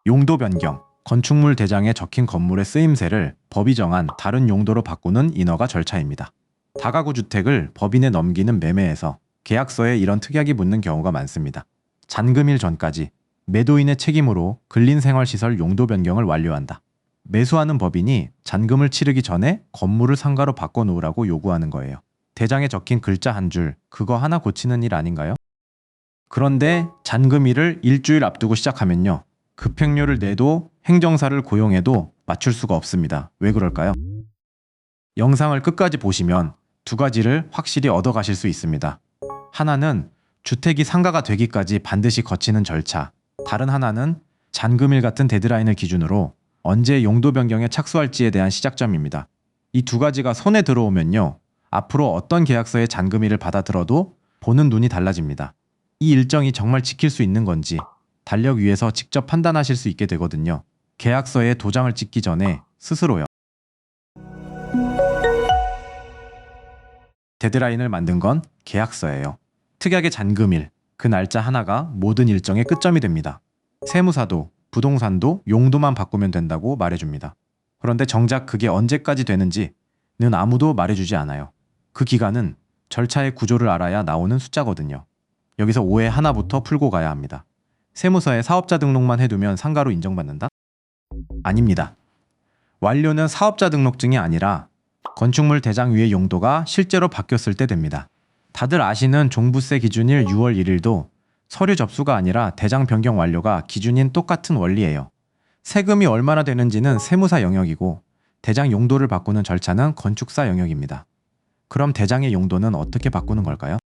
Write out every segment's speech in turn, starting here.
용도 변경, 건축물 대장에 적힌 건물의 쓰임새를 법이 정한 다른 용도로 바꾸는 인허가 절차입니다. 다가구 주택을 법인에 넘기는 매매에서 계약서에 이런 특약이 붙는 경우가 많습니다. 잔금일 전까지 매도인의 책임으로 근린생활시설 용도 변경을 완료한다. 매수하는 법인이 잔금을 치르기 전에 건물을 상가로 바꿔놓으라고 요구하는 거예요. 대장에 적힌 글자 한 줄, 그거 하나 고치는 일 아닌가요? 그런데 잔금일을 일주일 앞두고 시작하면요. 급행료를 내도 행정사를 고용해도 맞출 수가 없습니다. 왜 그럴까요? 영상을 끝까지 보시면 두 가지를 확실히 얻어가실 수 있습니다. 하나는 주택이 상가가 되기까지 반드시 거치는 절차, 다른 하나는 잔금일 같은 데드라인을 기준으로 언제 용도 변경에 착수할지에 대한 시작점입니다. 이 두 가지가 손에 들어오면요. 앞으로 어떤 계약서에 잔금일을 받아들어도 보는 눈이 달라집니다. 이 일정이 정말 지킬 수 있는 건지 달력 위에서 직접 판단하실 수 있게 되거든요. 계약서에 도장을 찍기 전에 스스로요. 데드라인을 만든 건 계약서예요. 특약의 잔금일, 그 날짜 하나가 모든 일정의 끝점이 됩니다. 세무사도, 부동산도 용도만 바꾸면 된다고 말해줍니다. 그런데 정작 그게 언제까지 되는지는 아무도 말해주지 않아요. 그 기간은 절차의 구조를 알아야 나오는 숫자거든요. 여기서 오해 하나부터 풀고 가야 합니다. 세무서에 사업자 등록만 해두면 상가로 인정받는다? 아닙니다. 완료는 사업자 등록증이 아니라 건축물 대장 위의 용도가 실제로 바뀌었을 때 됩니다. 다들 아시는 종부세 기준일 6월 1일도 서류 접수가 아니라 대장 변경 완료가 기준인 똑같은 원리예요. 세금이 얼마나 되는지는 세무사 영역이고 대장 용도를 바꾸는 절차는 건축사 영역입니다. 그럼 대장의 용도는 어떻게 바꾸는 걸까요?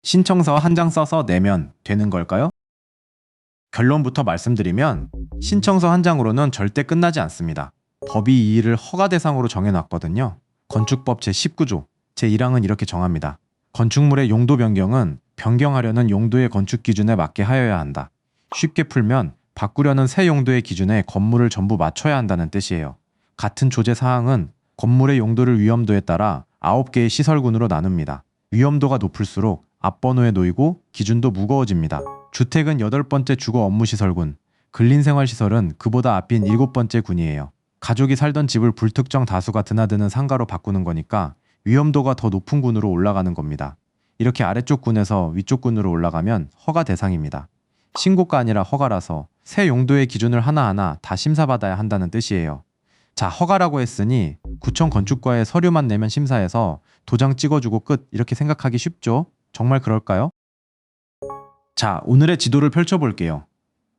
신청서 한 장 써서 내면 되는 걸까요? 결론부터 말씀드리면 신청서 한 장으로는 절대 끝나지 않습니다. 법이 이 일을 허가 대상으로 정해놨거든요. 건축법 제19조 제1항은 이렇게 정합니다. 건축물의 용도 변경은 변경하려는 용도의 건축 기준에 맞게 하여야 한다. 쉽게 풀면 바꾸려는 새 용도의 기준에 건물을 전부 맞춰야 한다는 뜻이에요. 같은 조제 사항은 건물의 용도를 위험도에 따라 9개의 시설군으로 나눕니다. 위험도가 높을수록 앞번호에 놓이고 기준도 무거워집니다. 주택은 8번째 주거 업무시설군, 근린생활시설은 그보다 앞인 7번째 군이에요. 가족이 살던 집을 불특정 다수가 드나드는 상가로 바꾸는 거니까 위험도가 더 높은 군으로 올라가는 겁니다. 이렇게 아래쪽 군에서 위쪽 군으로 올라가면 허가 대상입니다. 신고가 아니라 허가라서 새 용도의 기준을 하나하나 다 심사받아야 한다는 뜻이에요. 자, 허가라고 했으니 구청 건축과에 서류만 내면 심사해서 도장 찍어주고 끝, 이렇게 생각하기 쉽죠? 정말 그럴까요? 자, 오늘의 지도를 펼쳐볼게요.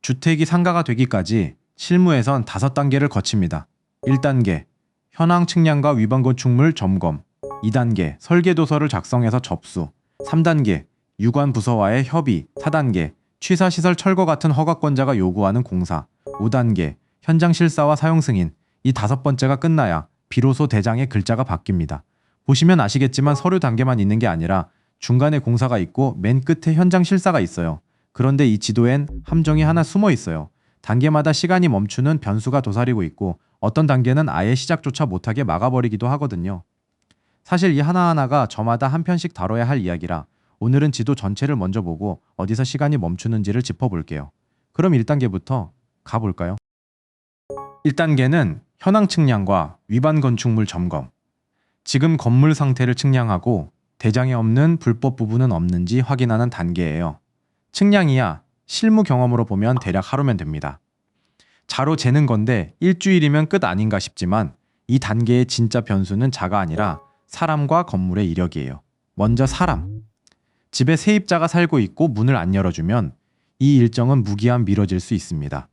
주택이 상가가 되기까지 실무에선 5단계를 거칩니다. 1단계, 현황 측량과 위반 건축물 점검. 2단계, 설계도서를 작성해서 접수. 3단계, 유관 부서와의 협의. 4단계, 취사시설 철거 같은 허가권자가 요구하는 공사. 5단계, 현장 실사와 사용 승인. 이 5번째가 끝나야 비로소 대장의 글자가 바뀝니다. 보시면 아시겠지만 서류 단계만 있는 게 아니라 중간에 공사가 있고 맨 끝에 현장 실사가 있어요. 그런데 이 지도엔 함정이 하나 숨어 있어요. 단계마다 시간이 멈추는 변수가 도사리고 있고 어떤 단계는 아예 시작조차 못하게 막아버리기도 하거든요. 사실 이 하나하나가 저마다 한 편씩 다뤄야 할 이야기라 오늘은 지도 전체를 먼저 보고 어디서 시간이 멈추는지를 짚어볼게요. 그럼 1단계부터 가볼까요? 1단계는 현황 측량과 위반 건축물 점검. 지금 건물 상태를 측량하고 대장에 없는 불법 부분은 없는지 확인하는 단계예요. 측량이야 실무 경험으로 보면 대략 하루면 됩니다. 자로 재는 건데 일주일이면 끝 아닌가 싶지만 이 단계의 진짜 변수는 자가 아니라 사람과 건물의 이력이에요. 먼저 사람. 집에 세입자가 살고 있고 문을 안 열어주면 이 일정은 무기한 미뤄질 수 있습니다.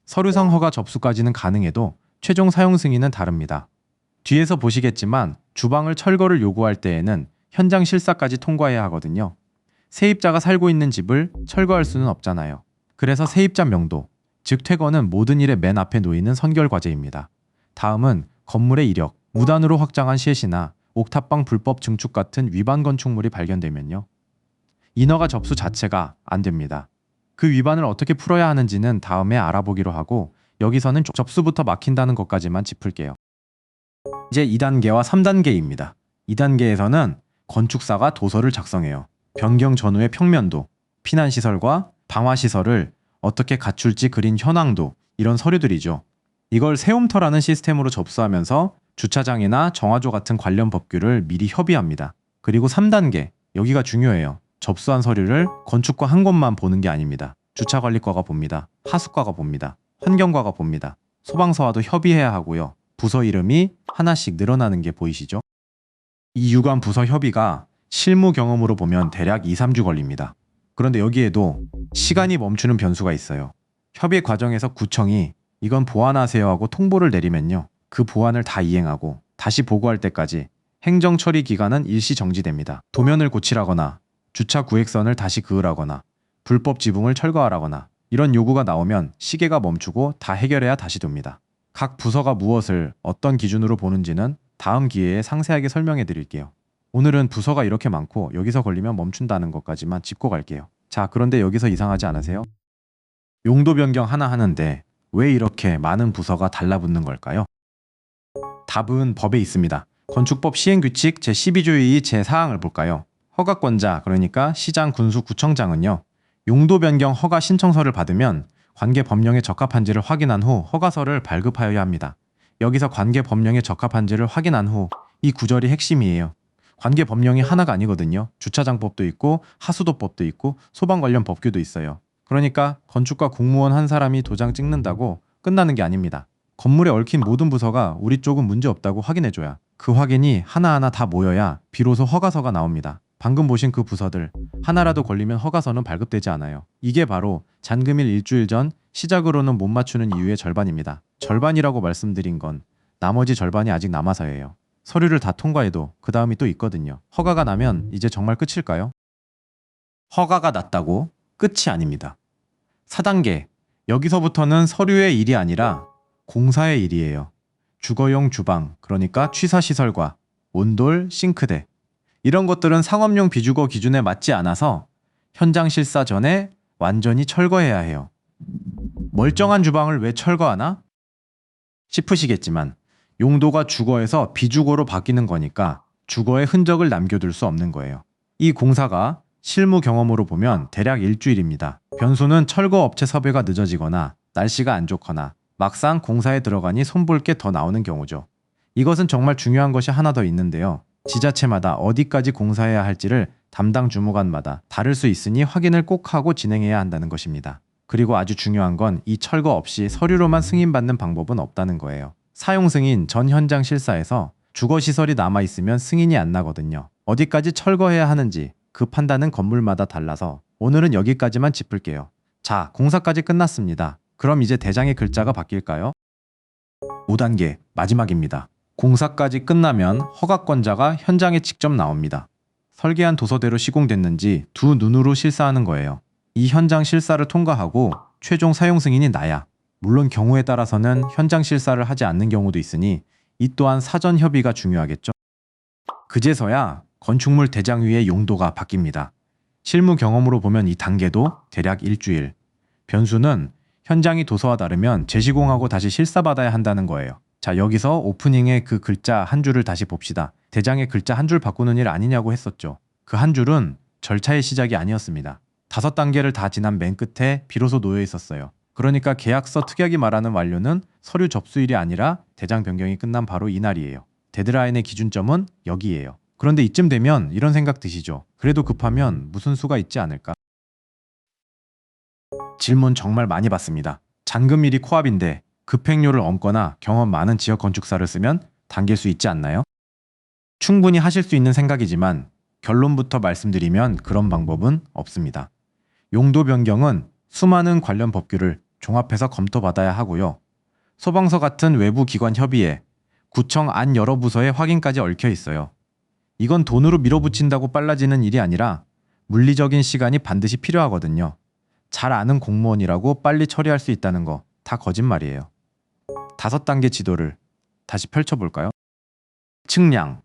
서류상 허가 접수까지는 가능해도 최종 사용 승인은 다릅니다. 뒤에서 보시겠지만 주방을 철거를 요구할 때에는 현장 실사까지 통과해야 하거든요. 세입자가 살고 있는 집을 철거할 수는 없잖아요. 그래서 세입자 명도, 즉 퇴거는 모든 일의 맨 앞에 놓이는 선결 과제입니다. 다음은 건물의 이력, 무단으로 확장한 시에시나 옥탑방 불법 증축 같은 위반 건축물이 발견되면요. 인허가 접수 자체가 안 됩니다. 그 위반을 어떻게 풀어야 하는지는 다음에 알아보기로 하고 여기서는 접수부터 막힌다는 것까지만 짚을게요. 이제 2단계와 3단계입니다. 2단계에서는 건축사가 도서를 작성해요. 변경 전후의 평면도, 피난시설과 방화시설을 어떻게 갖출지 그린 현황도, 이런 서류들이죠. 이걸 세움터라는 시스템으로 접수하면서 주차장이나 정화조 같은 관련 법규를 미리 협의합니다. 그리고 3단계, 여기가 중요해요. 접수한 서류를 건축과 한 곳만 보는 게 아닙니다. 주차관리과가 봅니다. 하수과가 봅니다. 환경과가 봅니다. 소방서와도 협의해야 하고요. 부서 이름이 하나씩 늘어나는 게 보이시죠? 이 유관 부서 협의가 실무 경험으로 보면 대략 2, 3주 걸립니다. 그런데 여기에도 시간이 멈추는 변수가 있어요. 협의 과정에서 구청이 이건 보완하세요 하고 통보를 내리면요. 그 보완을 다 이행하고 다시 보고할 때까지 행정 처리 기간은 일시 정지됩니다. 도면을 고치라거나 주차 구획선을 다시 그으라거나 불법 지붕을 철거하라거나 이런 요구가 나오면 시계가 멈추고 다 해결해야 다시 됩니다. 각 부서가 무엇을 어떤 기준으로 보는지는 다음 기회에 상세하게 설명해 드릴게요. 오늘은 부서가 이렇게 많고 여기서 걸리면 멈춘다는 것까지만 짚고 갈게요. 자, 그런데 여기서 이상하지 않으세요? 용도 변경 하나 하는데 왜 이렇게 많은 부서가 달라붙는 걸까요? 답은 법에 있습니다. 건축법 시행규칙 제12조의 제4항을 볼까요? 허가권자, 그러니까 시장, 군수, 구청장은요. 용도 변경 허가 신청서를 받으면 관계 법령에 적합한지를 확인한 후 허가서를 발급하여야 합니다. 여기서 관계 법령에 적합한지를 확인한 후 이 구절이 핵심이에요. 관계 법령이 하나가 아니거든요. 주차장법도 있고 하수도법도 있고 소방 관련 법규도 있어요. 그러니까 건축과 공무원 한 사람이 도장 찍는다고 끝나는 게 아닙니다. 건물에 얽힌 모든 부서가 우리 쪽은 문제 없다고 확인해줘야, 그 확인이 하나하나 다 모여야 비로소 허가서가 나옵니다. 방금 보신 그 부서들 하나라도 걸리면 허가서는 발급되지 않아요. 이게 바로 잔금일 일주일 전 시작으로는 못 맞추는 이유의 절반입니다. 절반이라고 말씀드린 건 나머지 절반이 아직 남아서예요. 서류를 다 통과해도 그 다음이 또 있거든요. 허가가 나면 이제 정말 끝일까요? 허가가 났다고 끝이 아닙니다. 4단계, 여기서부터는 서류의 일이 아니라 공사의 일이에요. 주거용 주방, 그러니까 취사시설과 온돌, 싱크대, 이런 것들은 상업용 비주거 기준에 맞지 않아서 현장 실사 전에 완전히 철거해야 해요. 멀쩡한 주방을 왜 철거하나? 싶으시겠지만 용도가 주거에서 비주거로 바뀌는 거니까 주거의 흔적을 남겨둘 수 없는 거예요. 이 공사가 실무 경험으로 보면 대략 일주일입니다. 변수는 철거 업체 섭외가 늦어지거나 날씨가 안 좋거나 막상 공사에 들어가니 손볼 게 더 나오는 경우죠. 이것은 정말 중요한 것이 하나 더 있는데요. 지자체마다 어디까지 공사해야 할지를 담당 주무관마다 다를 수 있으니 확인을 꼭 하고 진행해야 한다는 것입니다. 그리고 아주 중요한 건 이 철거 없이 서류로만 승인받는 방법은 없다는 거예요. 사용 승인 전 현장 실사에서 주거시설이 남아있으면 승인이 안 나거든요. 어디까지 철거해야 하는지 그 판단은 건물마다 달라서 오늘은 여기까지만 짚을게요. 자, 공사까지 끝났습니다. 그럼 이제 대장의 글자가 바뀔까요? 5단계 마지막입니다. 공사까지 끝나면 허가권자가 현장에 직접 나옵니다. 설계한 도서대로 시공됐는지 두 눈으로 실사하는 거예요. 이 현장 실사를 통과하고 최종 사용 승인이 나야, 물론 경우에 따라서는 현장 실사를 하지 않는 경우도 있으니 이 또한 사전 협의가 중요하겠죠. 그제서야 건축물 대장위의 용도가 바뀝니다. 실무 경험으로 보면 이 단계도 대략 일주일. 변수는 현장이 도서와 다르면 재시공하고 다시 실사받아야 한다는 거예요. 자, 여기서 오프닝의 그 글자 한 줄을 다시 봅시다. 대장의 글자 한 줄 바꾸는 일 아니냐고 했었죠. 그 한 줄은 절차의 시작이 아니었습니다. 5단계를 다 지난 맨 끝에 비로소 놓여 있었어요. 그러니까 계약서 특약이 말하는 완료는 서류 접수일이 아니라 대장 변경이 끝난 바로 이날이에요. 데드라인의 기준점은 여기예요. 그런데 이쯤 되면 이런 생각 드시죠? 그래도 급하면 무슨 수가 있지 않을까? 질문 정말 많이 받습니다. 잔금일이 코앞인데 급행료를 얹거나 경험 많은 지역 건축사를 쓰면 당길 수 있지 않나요? 충분히 하실 수 있는 생각이지만 결론부터 말씀드리면 그런 방법은 없습니다. 용도 변경은 수많은 관련 법규를 종합해서 검토받아야 하고요. 소방서 같은 외부 기관 협의에 구청 안 여러 부서의 확인까지 얽혀 있어요. 이건 돈으로 밀어붙인다고 빨라지는 일이 아니라 물리적인 시간이 반드시 필요하거든요. 잘 아는 공무원이라고 빨리 처리할 수 있다는 거 다 거짓말이에요. 5단계 지도를 다시 펼쳐볼까요? 측량,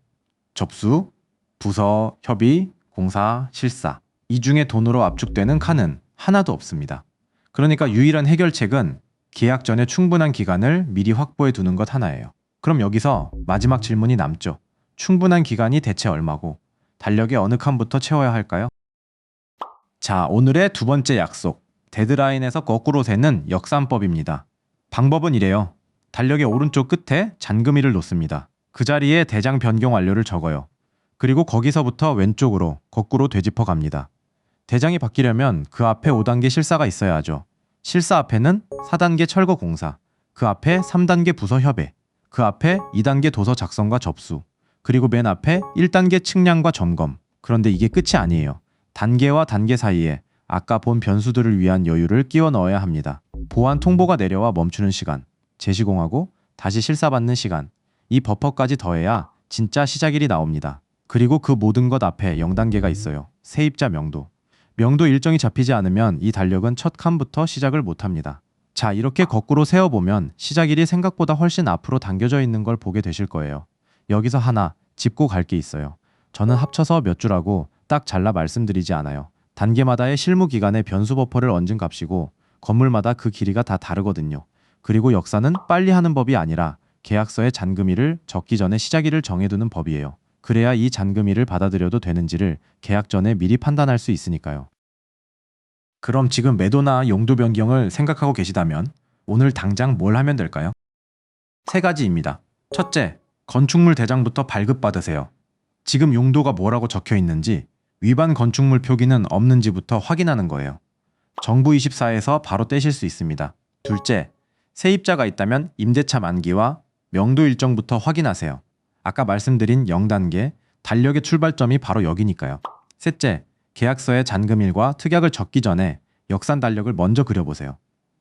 접수, 부서, 협의, 공사, 실사. 이 중에 돈으로 압축되는 칸은 하나도 없습니다. 그러니까 유일한 해결책은 계약 전에 충분한 기간을 미리 확보해 두는 것 하나예요. 그럼 여기서 마지막 질문이 남죠. 충분한 기간이 대체 얼마고 달력의 어느 칸부터 채워야 할까요? 자, 오늘의 두 번째 약속. 데드라인에서 거꾸로 세는 역산법입니다. 방법은 이래요. 달력의 오른쪽 끝에 잔금일을 놓습니다. 그 자리에 대장 변경 완료를 적어요. 그리고 거기서부터 왼쪽으로 거꾸로 되짚어 갑니다. 대장이 바뀌려면 그 앞에 5단계 실사가 있어야 하죠. 실사 앞에는 4단계 철거 공사, 그 앞에 3단계 부서 협의, 그 앞에 2단계 도서 작성과 접수, 그리고 맨 앞에 1단계 측량과 점검. 그런데 이게 끝이 아니에요. 단계와 단계 사이에 아까 본 변수들을 위한 여유를 끼워 넣어야 합니다. 보안 통보가 내려와 멈추는 시간, 재시공하고 다시 실사받는 시간, 이 버퍼까지 더해야 진짜 시작일이 나옵니다. 그리고 그 모든 것 앞에 0단계가 있어요. 세입자 명도. 명도 일정이 잡히지 않으면 이 달력은 첫 칸부터 시작을 못합니다. 자, 이렇게 거꾸로 세어보면 시작일이 생각보다 훨씬 앞으로 당겨져 있는 걸 보게 되실 거예요. 여기서 하나 짚고 갈 게 있어요. 저는 합쳐서 몇 주라고 딱 잘라 말씀드리지 않아요. 단계마다의 실무 기간의 변수 버퍼를 얹은 값이고 건물마다 그 길이가 다 다르거든요. 그리고 역사는 빨리 하는 법이 아니라 계약서에 잔금일을 적기 전에 시작일을 정해두는 법이에요. 그래야 이 잔금일을 받아들여도 되는지를 계약 전에 미리 판단할 수 있으니까요. 그럼 지금 매도나 용도 변경을 생각하고 계시다면 오늘 당장 뭘 하면 될까요? 세 가지입니다. 첫째, 건축물 대장부터 발급받으세요. 지금 용도가 뭐라고 적혀 있는지, 위반 건축물 표기는 없는지부터 확인하는 거예요. 정부24에서 바로 떼실 수 있습니다. 둘째, 세입자가 있다면 임대차 만기와 명도 일정부터 확인하세요. 아까 말씀드린 0단계, 달력의 출발점이 바로 여기니까요. 셋째, 계약서에 잔금일과 특약을 적기 전에 역산 달력을 먼저 그려보세요.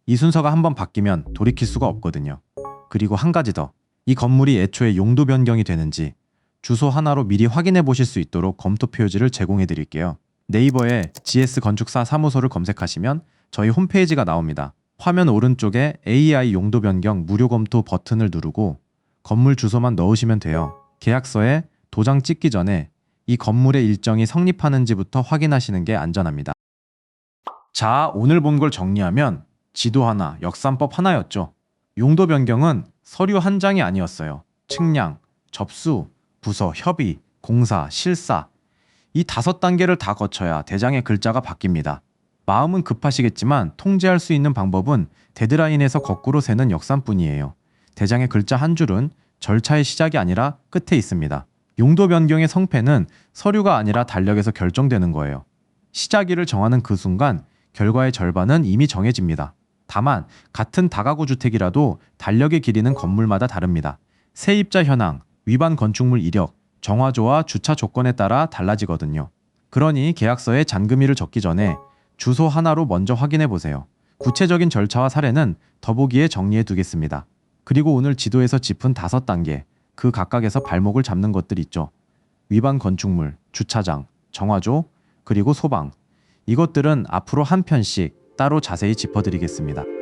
이 순서가 한번 바뀌면 돌이킬 수가 없거든요. 그리고 한 가지 더, 이 건물이 애초에 용도 변경이 되는지 주소 하나로 미리 확인해 보실 수 있도록 검토 표지를 제공해 드릴게요. 네이버에 GS 건축사 사무소를 검색하시면 저희 홈페이지가 나옵니다. 화면 오른쪽에 AI 용도 변경 무료 검토 버튼을 누르고 건물 주소만 넣으시면 돼요. 계약서에 도장 찍기 전에 이 건물의 일정이 성립하는지부터 확인하시는 게 안전합니다. 자, 오늘 본 걸 정리하면 지도 하나, 역삼법 하나였죠. 용도 변경은 서류 한 장이 아니었어요. 측량, 접수, 부서, 협의, 공사, 실사, 이 5단계를 다 거쳐야 대장의 글자가 바뀝니다. 마음은 급하시겠지만 통제할 수 있는 방법은 데드라인에서 거꾸로 세는 역삼뿐이에요. 대장의 글자 한 줄은 절차의 시작이 아니라 끝에 있습니다. 용도 변경의 성패는 서류가 아니라 달력에서 결정되는 거예요. 시작일을 정하는 그 순간 결과의 절반은 이미 정해집니다. 다만 같은 다가구 주택이라도 달력의 길이는 건물마다 다릅니다. 세입자 현황, 위반 건축물 이력, 정화조와 주차 조건에 따라 달라지거든요. 그러니 계약서에 잔금일을 적기 전에 주소 하나로 먼저 확인해 보세요. 구체적인 절차와 사례는 더보기에 정리해 두겠습니다. 그리고 오늘 지도에서 짚은 5단계, 그 각각에서 발목을 잡는 것들 있죠. 위반 건축물, 주차장, 정화조, 그리고 소방. 이것들은 앞으로 한 편씩 따로 자세히 짚어드리겠습니다.